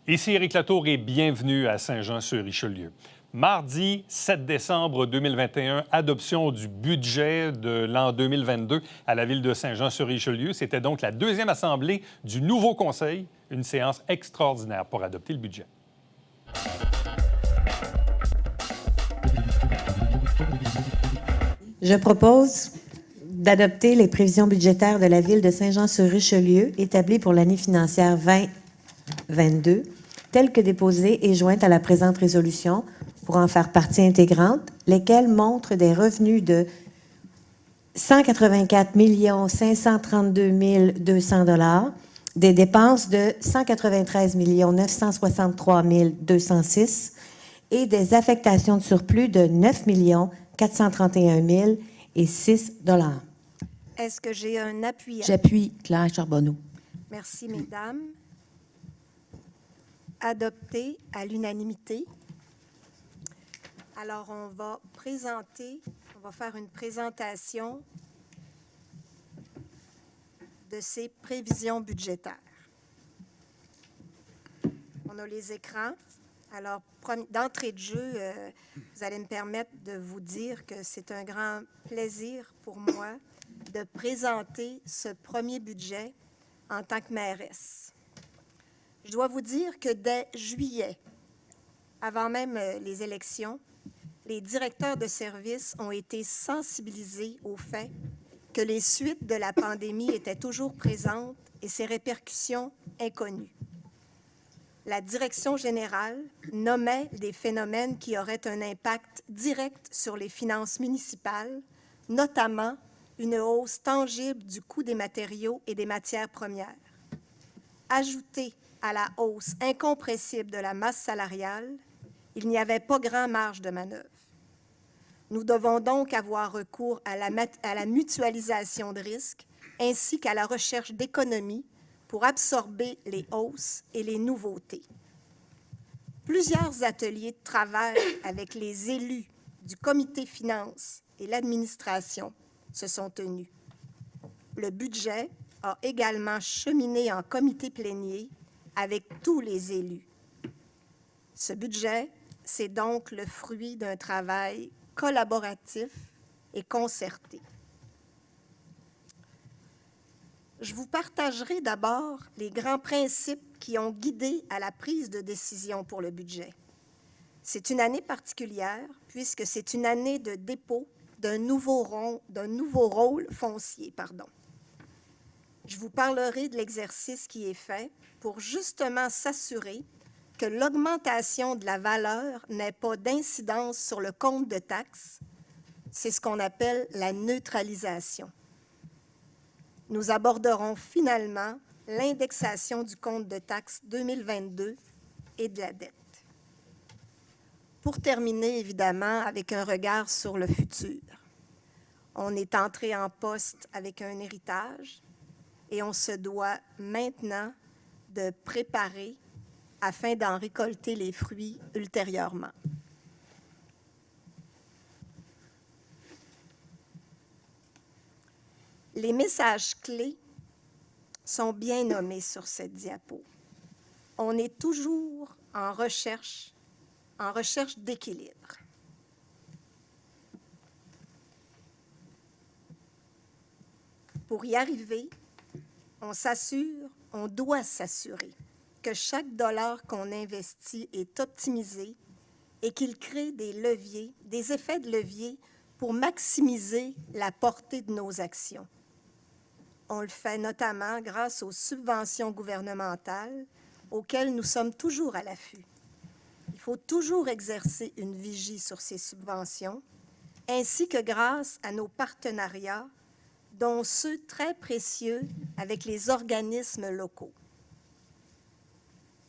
Ici Éric Latour et bienvenue à Saint-Jean-sur-Richelieu. Mardi 7 décembre 2021, adoption du budget de l'an 2022 à la ville de Saint-Jean-sur-Richelieu. C'était donc la deuxième assemblée du nouveau conseil, une séance extraordinaire pour adopter le budget. Je propose d'adopter les prévisions budgétaires de la ville de Saint-Jean-sur-Richelieu établies pour l'année financière 2022, telles que déposées et jointes à la présente résolution pour en faire partie intégrante, lesquelles montrent des revenus de 184 532 200 $ des dépenses de 193 963 206 et des affectations de surplus de 9 431 006 $. Est-ce que j'ai un appui? J'appuie Claire Charbonneau. Merci, mesdames. Adopté à l'unanimité. Alors, on va faire une présentation de ces prévisions budgétaires. On a les écrans. Alors, d'entrée de jeu, vous allez me permettre de vous dire que c'est un grand plaisir pour moi de présenter ce premier budget en tant que mairesse. Je dois vous dire que dès juillet, avant même les élections, les directeurs de services ont été sensibilisés au fait que les suites de la pandémie étaient toujours présentes et ses répercussions inconnues. La direction générale nommait des phénomènes qui auraient un impact direct sur les finances municipales, notamment une hausse tangible du coût des matériaux et des matières premières. Ajoutée à la hausse incompressible de la masse salariale, il n'y avait pas grand marge de manœuvre. Nous devons donc avoir recours à la mutualisation de risques ainsi qu'à la recherche d'économies pour absorber les hausses et les nouveautés. Plusieurs ateliers de travail avec les élus du comité finances et l'administration se sont tenus. Le budget a également cheminé en comité plénier avec tous les élus. Ce budget, c'est donc le fruit d'un travail collaboratif et concerté. Je vous partagerai d'abord les grands principes qui ont guidé à la prise de décision pour le budget. C'est une année particulière puisque c'est une année de dépôt d'un nouveau rôle foncier. Je vous parlerai de l'exercice qui est fait pour justement s'assurer que l'augmentation de la valeur n'ait pas d'incidence sur le compte de taxes. C'est ce qu'on appelle la neutralisation. Nous aborderons finalement l'indexation du compte de taxes 2022 et de la dette. Pour terminer, évidemment, avec un regard sur le futur. On est entré en poste avec un héritage et on se doit maintenant de préparer afin d'en récolter les fruits ultérieurement. Les messages clés sont bien nommés sur cette diapo. On est toujours en recherche d'équilibre. Pour y arriver, on doit s'assurer que chaque dollar qu'on investit est optimisé et qu'il crée des effets de levier pour maximiser la portée de nos actions. On le fait notamment grâce aux subventions gouvernementales auxquelles nous sommes toujours à l'affût. Il faut toujours exercer une vigie sur ces subventions, ainsi que grâce à nos partenariats, dont ceux très précieux avec les organismes locaux.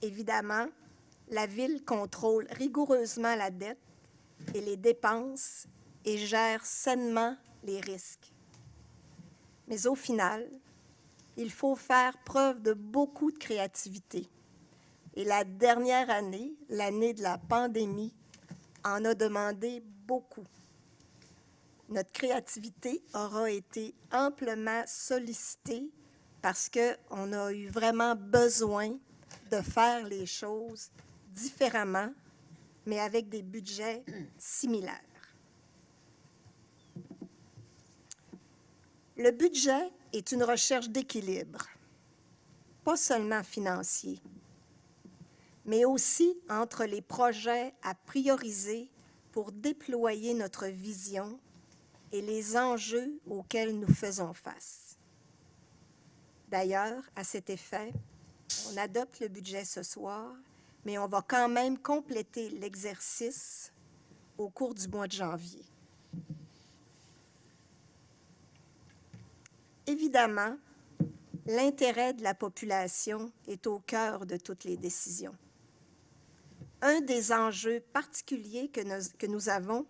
Évidemment, la Ville contrôle rigoureusement la dette et les dépenses et gère sainement les risques. Mais au final, il faut faire preuve de beaucoup de créativité. Et la dernière année, l'année de la pandémie, en a demandé beaucoup. Notre créativité aura été amplement sollicitée parce qu'on a eu vraiment besoin de faire les choses différemment, mais avec des budgets similaires. Le budget est une recherche d'équilibre, pas seulement financier, mais aussi entre les projets à prioriser pour déployer notre vision et les enjeux auxquels nous faisons face. D'ailleurs, à cet effet, on adopte le budget ce soir, mais on va quand même compléter l'exercice au cours du mois de janvier. Évidemment, l'intérêt de la population est au cœur de toutes les décisions. Un des enjeux particuliers que nous avons,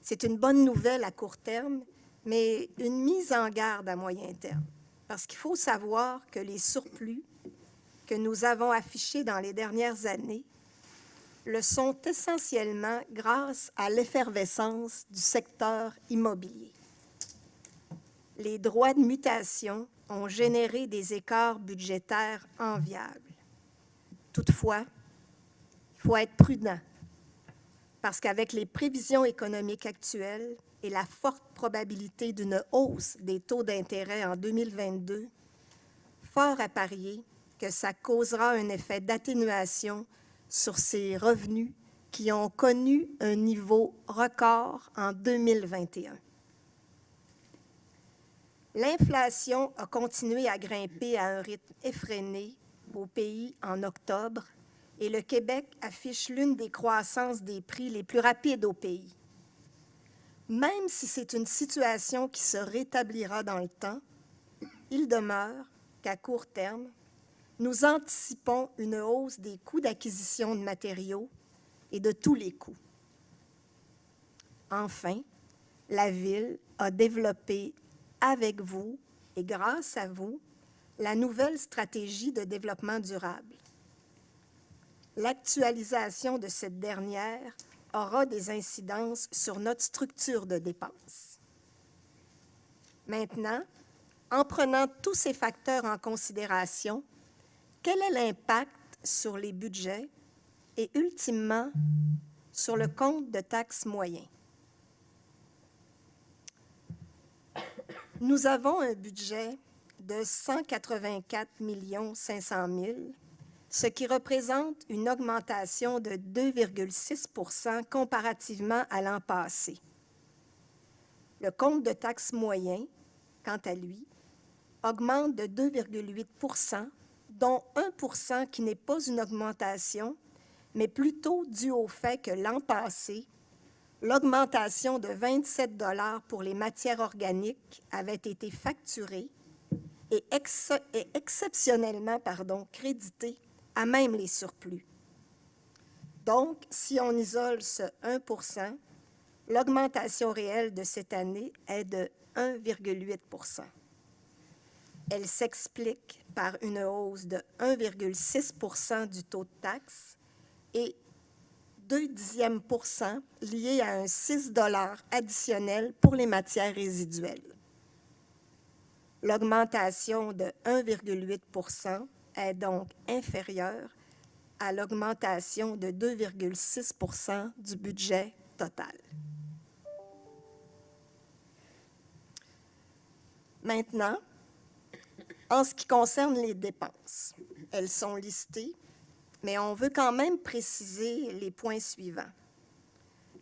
c'est une bonne nouvelle à court terme, mais une mise en garde à moyen terme. Parce qu'il faut savoir que les surplus que nous avons affichés dans les dernières années le sont essentiellement grâce à l'effervescence du secteur immobilier. Les droits de mutation ont généré des écarts budgétaires enviables. Toutefois, il faut être prudent, parce qu'avec les prévisions économiques actuelles et la forte probabilité d'une hausse des taux d'intérêt en 2022, fort à parier que ça causera un effet d'atténuation sur ces revenus qui ont connu un niveau record en 2021. L'inflation a continué à grimper à un rythme effréné au pays en octobre et le Québec affiche l'une des croissances des prix les plus rapides au pays. Même si c'est une situation qui se rétablira dans le temps, il demeure qu'à court terme, nous anticipons une hausse des coûts d'acquisition de matériaux et de tous les coûts. Enfin, la Ville a développé avec vous et grâce à vous la nouvelle stratégie de développement durable. L'actualisation de cette dernière aura des incidences sur notre structure de dépenses. Maintenant, en prenant tous ces facteurs en considération, quel est l'impact sur les budgets et, ultimement, sur le compte de taxes moyen? Nous avons un budget de 184 500 000, ce qui représente une augmentation de 2,6 % comparativement à l'an passé. Le compte de taxes moyen, quant à lui, augmente de 2,8 %, dont 1 % qui n'est pas une augmentation, mais plutôt dû au fait que l'an passé, l'augmentation de 27 $ pour les matières organiques avait été facturée et exceptionnellement créditée à même les surplus. Donc, si on isole ce 1 %, l'augmentation réelle de cette année est de 1,8 %. Elle s'explique par une hausse de 1,6 % du taux de taxe et 0,2 % lié à un 6 $ additionnel pour les matières résiduelles. L'augmentation de 1,8 % est donc inférieure à l'augmentation de 2,6 % du budget total. Maintenant, en ce qui concerne les dépenses, elles sont listées, mais on veut quand même préciser les points suivants.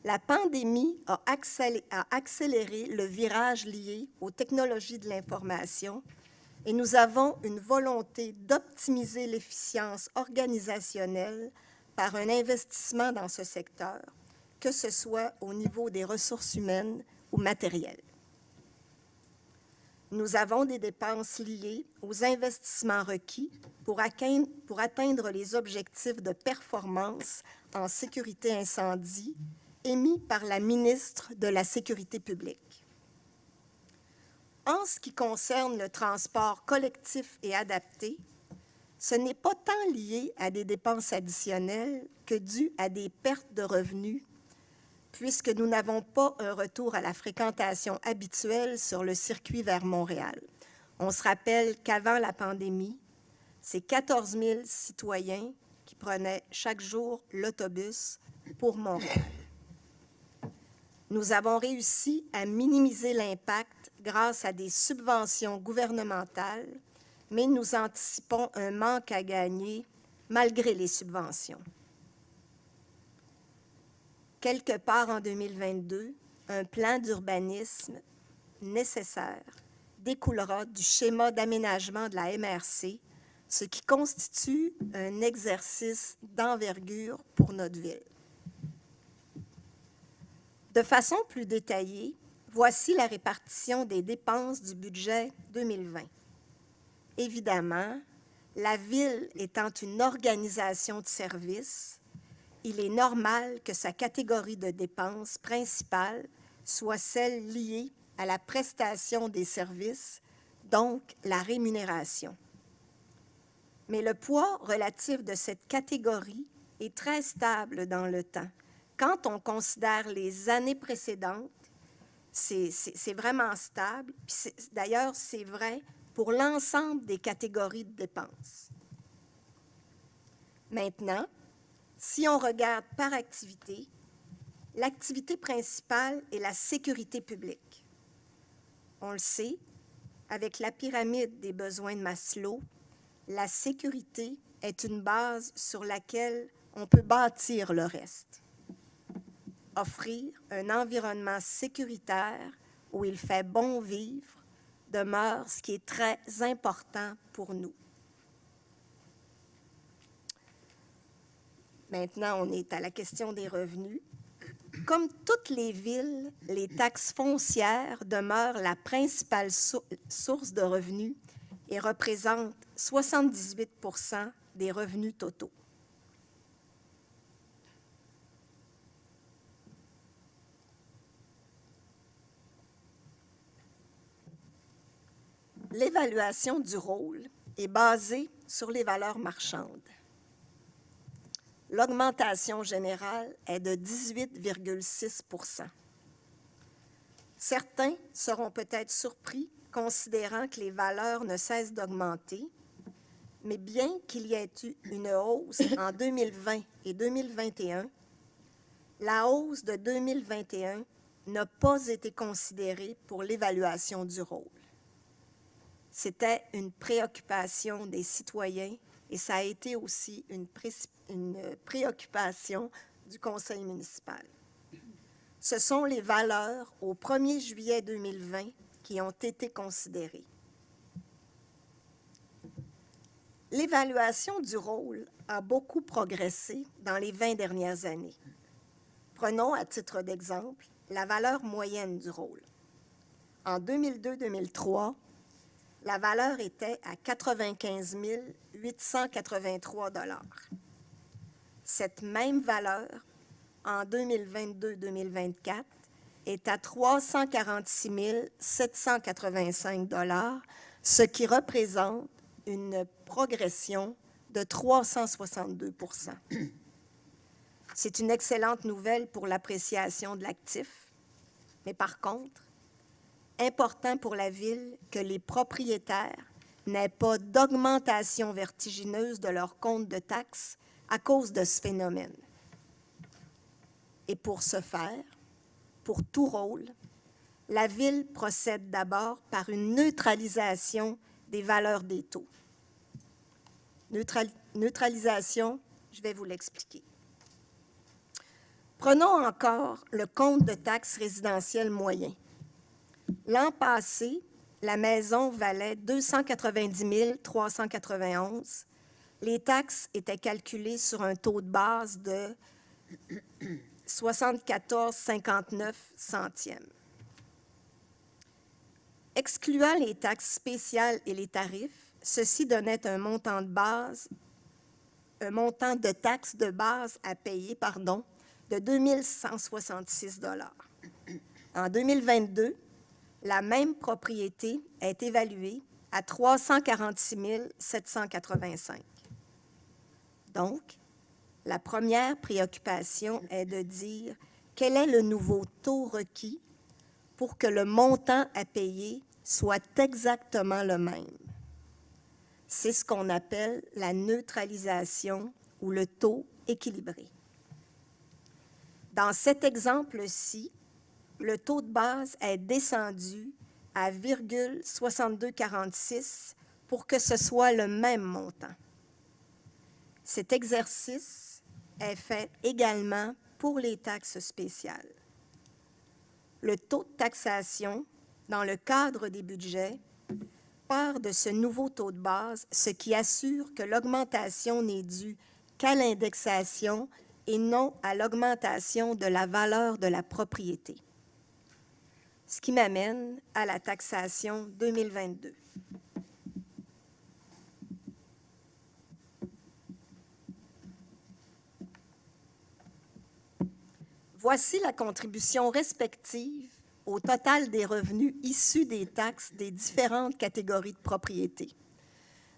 La pandémie a accéléré le virage lié aux technologies de l'information et nous avons une volonté d'optimiser l'efficience organisationnelle par un investissement dans ce secteur, que ce soit au niveau des ressources humaines ou matérielles. Nous avons des dépenses liées aux investissements requis pour atteindre les objectifs de performance en sécurité incendie émis par la ministre de la Sécurité publique. En ce qui concerne le transport collectif et adapté, ce n'est pas tant lié à des dépenses additionnelles que dû à des pertes de revenus, puisque nous n'avons pas un retour à la fréquentation habituelle sur le circuit vers Montréal. On se rappelle qu'avant la pandémie, c'est 14 000 citoyens qui prenaient chaque jour l'autobus pour Montréal. Nous avons réussi à minimiser l'impact grâce à des subventions gouvernementales, mais nous anticipons un manque à gagner malgré les subventions. Quelque part en 2022, un plan d'urbanisme nécessaire découlera du schéma d'aménagement de la MRC, ce qui constitue un exercice d'envergure pour notre ville. De façon plus détaillée, voici la répartition des dépenses du budget 2020. Évidemment, la ville étant une organisation de services, il est normal que sa catégorie de dépenses principale soit celle liée à la prestation des services, donc la rémunération. Mais le poids relatif de cette catégorie est très stable dans le temps. Quand on considère les années précédentes, c'est vraiment stable. D'ailleurs, c'est vrai pour l'ensemble des catégories de dépenses. Maintenant, si on regarde par activité, l'activité principale est la sécurité publique. On le sait, avec la pyramide des besoins de Maslow, la sécurité est une base sur laquelle on peut bâtir le reste. Offrir un environnement sécuritaire où il fait bon vivre demeure ce qui est très important pour nous. Maintenant, on est à la question des revenus. Comme toutes les villes, les taxes foncières demeurent la principale source de revenus et représentent 78 % des revenus totaux. L'évaluation du rôle est basée sur les valeurs marchandes. L'augmentation générale est de 18,6 %. Certains seront peut-être surpris, considérant que les valeurs ne cessent d'augmenter, mais bien qu'il y ait eu une hausse en 2020 et 2021, la hausse de 2021 n'a pas été considérée pour l'évaluation du rôle. C'était une préoccupation des citoyens et ça a été aussi une préoccupation du conseil municipal. Ce sont les valeurs au 1er juillet 2020 qui ont été considérées. L'évaluation du rôle a beaucoup progressé dans les 20 dernières années. Prenons à titre d'exemple la valeur moyenne du rôle. En 2002-2003, la valeur était à 95 883 $. Cette même valeur, en 2022-2024, est à 346 785 $, ce qui représente une progression de 362 %. C'est une excellente nouvelle pour l'appréciation de l'actif, mais par contre, important pour la Ville que les propriétaires n'aient pas d'augmentation vertigineuse de leur compte de taxes à cause de ce phénomène. Et pour ce faire, pour tout rôle, la Ville procède d'abord par une neutralisation des valeurs des taux. Neutralisation, je vais vous l'expliquer. Prenons encore le compte de taxes résidentielles moyen. L'an passé, la maison valait 290 391. Les taxes étaient calculées sur un taux de base de 74,59 centièmes. Excluant les taxes spéciales et les tarifs, ceci donnait un montant de taxes de base à payer, de 2 166 $. En 2022, la même propriété est évaluée à 346 785. Donc, la première préoccupation est de dire quel est le nouveau taux requis pour que le montant à payer soit exactement le même. C'est ce qu'on appelle la neutralisation ou le taux équilibré. Dans cet exemple-ci, le taux de base est descendu à 0,6246 pour que ce soit le même montant. Cet exercice est fait également pour les taxes spéciales. Le taux de taxation, dans le cadre des budgets, part de ce nouveau taux de base, ce qui assure que l'augmentation n'est due qu'à l'indexation et non à l'augmentation de la valeur de la propriété. Ce qui m'amène à la taxation 2022. Voici la contribution respective au total des revenus issus des taxes des différentes catégories de propriétés.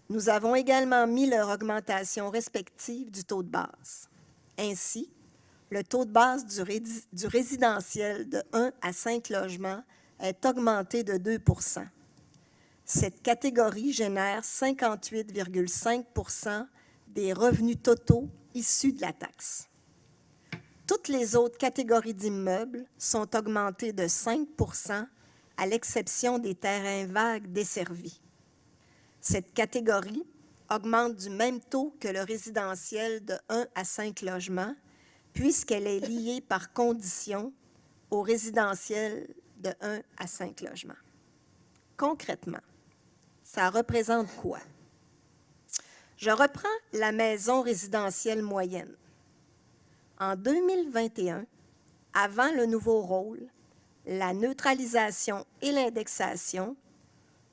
Nous avons également mis leur augmentation respective du taux de base. Ainsi, le taux de base du résidentiel de 1 à 5 logements est augmenté de 2 %. Cette catégorie génère 58,5 % des revenus totaux issus de la taxe. Toutes les autres catégories d'immeubles sont augmentées de 5 % à l'exception des terrains vagues desservis. Cette catégorie augmente du même taux que le résidentiel de 1 à 5 logements, puisqu'elle est liée par condition au résidentiel de 1 à 5 logements. Concrètement, ça représente quoi? Je reprends la maison résidentielle moyenne. En 2021, avant le nouveau rôle, la neutralisation et l'indexation,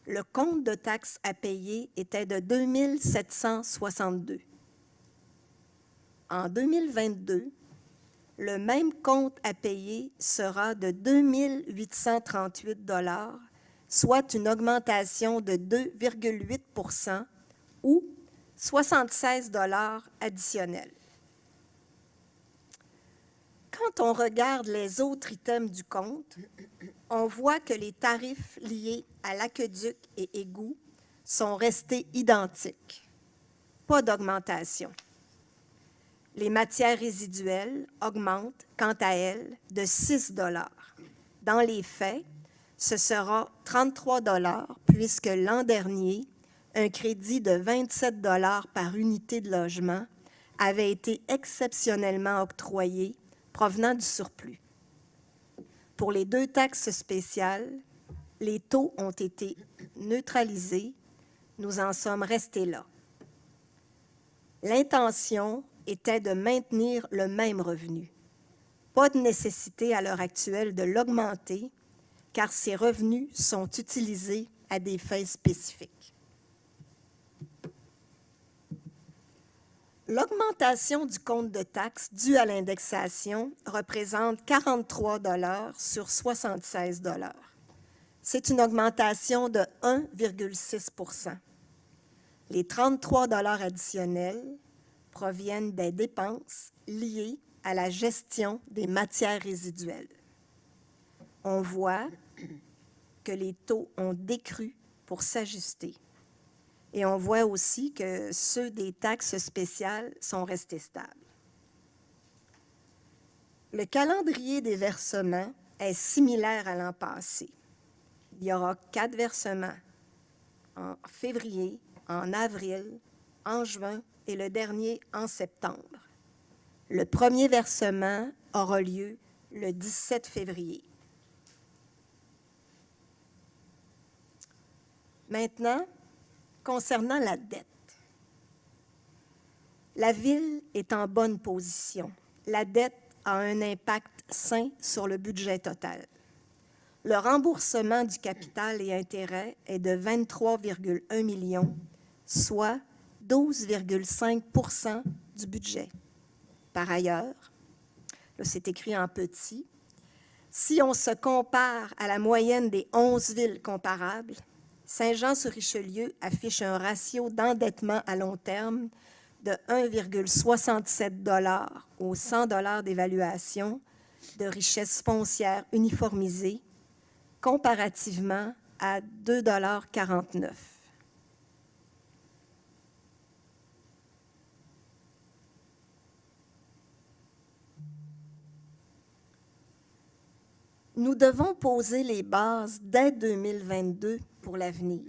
le compte de taxes à payer était de 2 762. En 2022, le même compte à payer sera de 2 838 $, soit une augmentation de 2,8 % ou 76 $ additionnels. Quand on regarde les autres items du compte, on voit que les tarifs liés à l'aqueduc et égouts sont restés identiques. Pas d'augmentation. Les matières résiduelles augmentent, quant à elles, de 6 $. Dans les faits, ce sera 33 $ puisque l'an dernier, un crédit de 27 $ par unité de logement avait été exceptionnellement octroyé provenant du surplus. Pour les deux taxes spéciales, les taux ont été neutralisés. Nous en sommes restés là. L'intention était de maintenir le même revenu. Pas de nécessité à l'heure actuelle de l'augmenter, car ces revenus sont utilisés à des fins spécifiques. L'augmentation du compte de taxes due à l'indexation représente 43 $ sur 76 $. C'est une augmentation de 1,6 %. Les 33 $ additionnels proviennent des dépenses liées à la gestion des matières résiduelles. On voit que les taux ont décru pour s'ajuster. Et on voit aussi que ceux des taxes spéciales sont restés stables. Le calendrier des versements est similaire à l'an passé. Il y aura 4 versements en février, en avril, en juin et le dernier en septembre. Le premier versement aura lieu le 17 février. Maintenant, concernant la dette, la Ville est en bonne position. La dette a un impact sain sur le budget total. Le remboursement du capital et intérêts est de 23,1 millions, soit 12,5 % du budget. Par ailleurs, là c'est écrit en petit, si on se compare à la moyenne des 11 villes comparables, Saint-Jean-sur-Richelieu affiche un ratio d'endettement à long terme de 1,67 $ aux 100 $ d'évaluation de richesse foncière uniformisée, comparativement à 2,49 $. Nous devons poser les bases dès 2022 pour l'avenir.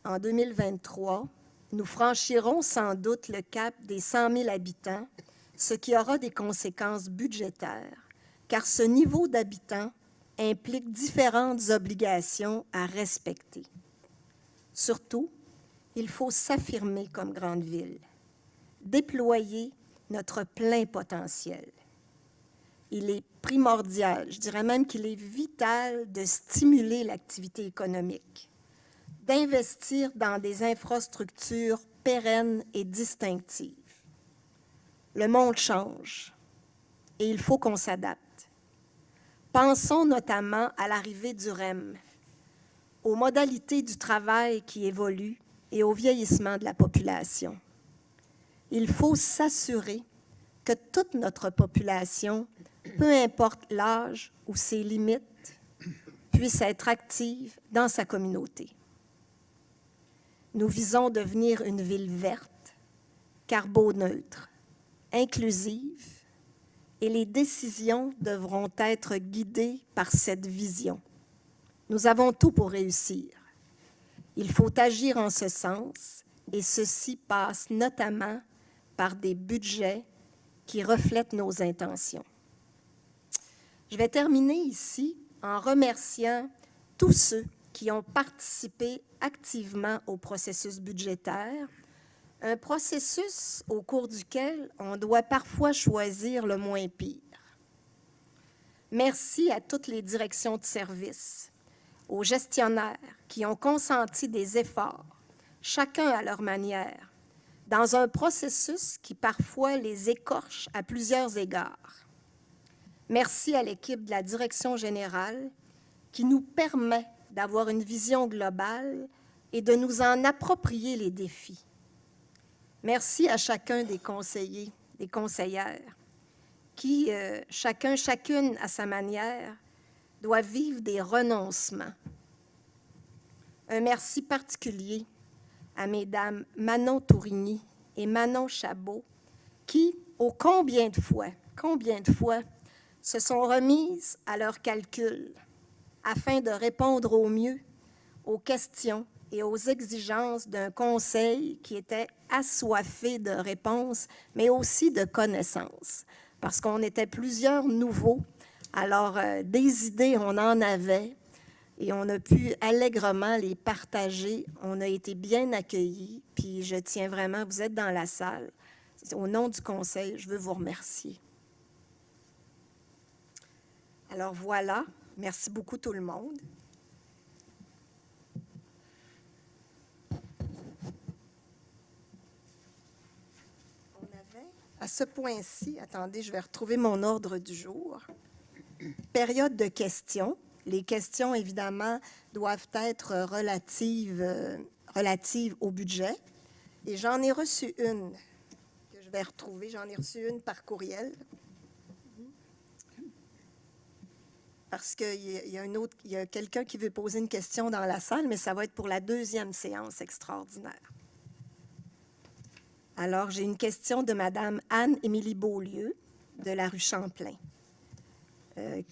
En 2023, nous franchirons sans doute le cap des 100 000 habitants, ce qui aura des conséquences budgétaires, car ce niveau d'habitants implique différentes obligations à respecter. Surtout, il faut s'affirmer comme grande ville, déployer notre plein potentiel. Il est primordial, je dirais même qu'il est vital de stimuler l'activité économique, d'investir dans des infrastructures pérennes et distinctives. Le monde change et il faut qu'on s'adapte. Pensons notamment à l'arrivée du REM, aux modalités du travail qui évoluent et au vieillissement de la population. Il faut s'assurer que toute notre population, peu importe l'âge ou ses limites, puisse être active dans sa communauté. Nous visons devenir une ville verte, carboneutre, inclusive, et les décisions devront être guidées par cette vision. Nous avons tout pour réussir. Il faut agir en ce sens, et ceci passe notamment par des budgets qui reflètent nos intentions. Je vais terminer ici en remerciant tous ceux qui ont participé activement au processus budgétaire, un processus au cours duquel on doit parfois choisir le moins pire. Merci à toutes les directions de service, aux gestionnaires qui ont consenti des efforts, chacun à leur manière, dans un processus qui parfois les écorche à plusieurs égards. Merci à l'équipe de la direction générale qui nous permet d'avoir une vision globale et de nous en approprier les défis. Merci à chacun des conseillers, des conseillères, qui, chacune à sa manière, doit vivre des renoncements. Un merci particulier à mesdames Manon Tourigny et Manon Chabot, qui, combien de fois, se sont remises à leurs calculs afin de répondre au mieux aux questions et aux exigences d'un conseil qui était assoiffé de réponses, mais aussi de connaissances, parce qu'on était plusieurs nouveaux. Alors, des idées, on en avait, et on a pu allègrement les partager. On a été bien accueillis, puis je tiens vraiment, vous êtes dans la salle. Au nom du conseil, je veux vous remercier. Alors voilà, merci beaucoup tout le monde. On avait, à ce point-ci, attendez, je vais retrouver mon ordre du jour. Période de questions. Les questions, évidemment, doivent être relatives au budget. Et j'en ai reçu une que je vais retrouver. J'en ai reçu une par courriel. Parce qu'il y a quelqu'un qui veut poser une question dans la salle, mais ça va être pour la deuxième séance extraordinaire. Alors, j'ai une question de Mme Anne-Émilie Beaulieu, de la rue Champlain,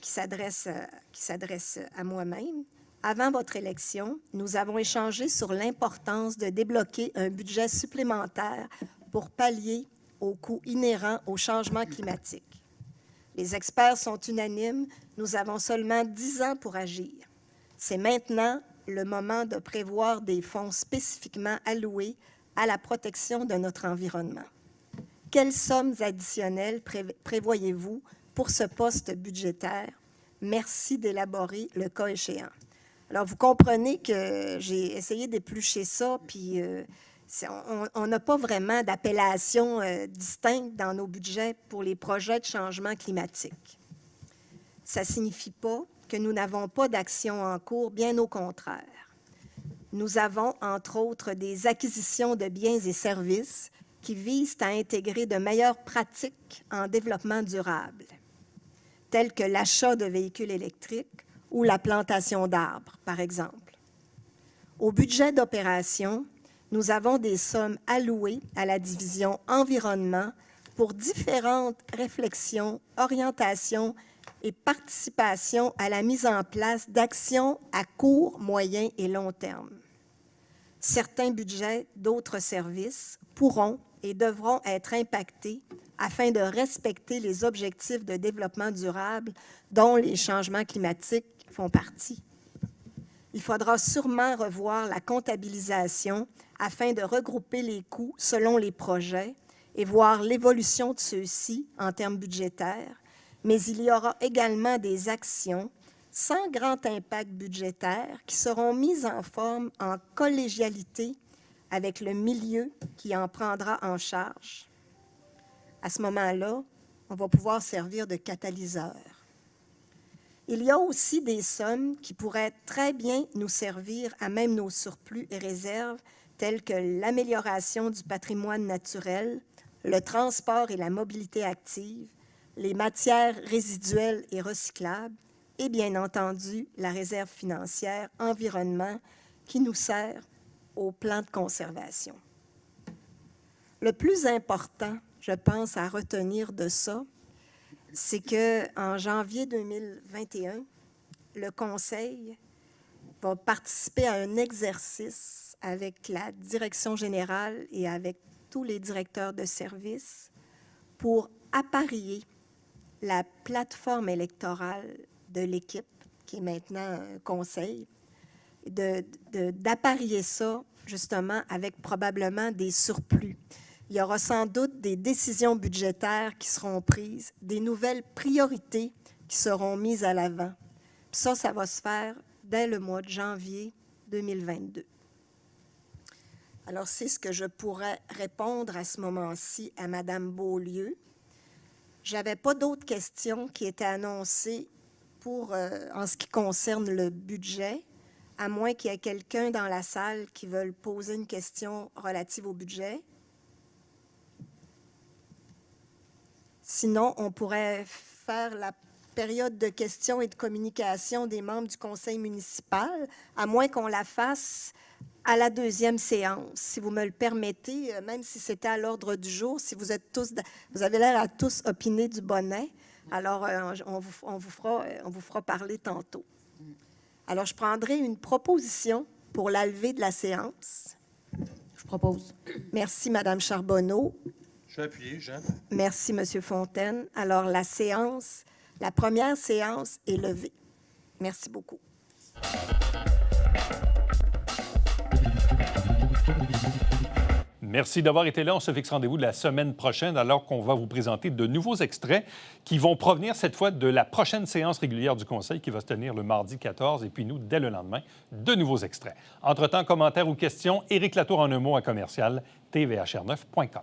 qui s'adresse à moi-même. Avant votre élection, nous avons échangé sur l'importance de débloquer un budget supplémentaire pour pallier aux coûts inhérents au changement climatique. Les experts sont unanimes, nous avons seulement 10 ans pour agir. C'est maintenant le moment de prévoir des fonds spécifiquement alloués à la protection de notre environnement. Quelles sommes additionnelles prévoyez-vous pour ce poste budgétaire? Merci d'élaborer le cas échéant. Alors, vous comprenez que j'ai essayé d'éplucher ça, puis on n'a pas vraiment d'appellation distincte dans nos budgets pour les projets de changement climatique. Ça ne signifie pas que nous n'avons pas d'action en cours, bien au contraire. Nous avons, entre autres, des acquisitions de biens et services qui visent à intégrer de meilleures pratiques en développement durable, telles que l'achat de véhicules électriques ou la plantation d'arbres, par exemple. Au budget d'opération, nous avons des sommes allouées à la division environnement pour différentes réflexions, orientations et participation à la mise en place d'actions à court, moyen et long terme. Certains budgets d'autres services pourront et devront être impactés afin de respecter les objectifs de développement durable dont les changements climatiques font partie. Il faudra sûrement revoir la comptabilisation afin de regrouper les coûts selon les projets et voir l'évolution de ceux-ci en termes budgétaires, mais il y aura également des actions sans grand impact budgétaire qui seront mises en forme en collégialité avec le milieu qui en prendra en charge. À ce moment-là, on va pouvoir servir de catalyseur. Il y a aussi des sommes qui pourraient très bien nous servir à même nos surplus et réserves, telles que l'amélioration du patrimoine naturel, le transport et la mobilité active, les matières résiduelles et recyclables, et bien entendu la réserve financière environnement qui nous sert au plan de conservation. Le plus important, je pense, à retenir de ça, c'est qu'en janvier 2021, le Conseil va participer à un exercice avec la direction générale et avec tous les directeurs de services pour apparier la plateforme électorale de l'équipe, qui est maintenant un conseil, d'apparier ça justement avec probablement des surplus. Il y aura sans doute des décisions budgétaires qui seront prises, des nouvelles priorités qui seront mises à l'avant. Ça va se faire dès le mois de janvier 2022. Alors, c'est ce que je pourrais répondre à ce moment-ci à Mme Beaulieu. Je n'avais pas d'autres questions qui étaient annoncées en ce qui concerne le budget, à moins qu'il y ait quelqu'un dans la salle qui veuille poser une question relative au budget. Sinon, on pourrait faire la période de questions et de communication des membres du conseil municipal, à moins qu'on la fasse à la deuxième séance. Si vous me le permettez, même si c'était à l'ordre du jour, si vous avez l'air à tous opiner du bonnet, alors on vous fera parler tantôt. Alors, je prendrai une proposition pour la levée de la séance. Je propose. Merci, Mme Charbonneau. Je suis appuyé, Jeanne. Merci, M. Fontaine. Alors, la première séance est levée. Merci beaucoup. Merci d'avoir été là. On se fixe rendez-vous de la semaine prochaine alors qu'on va vous présenter de nouveaux extraits qui vont provenir cette fois de la prochaine séance régulière du Conseil qui va se tenir le mardi 14 et puis nous, dès le lendemain, de nouveaux extraits. Entre-temps, commentaires ou questions, Éric Latour en un mot à commercial tvhr9.com.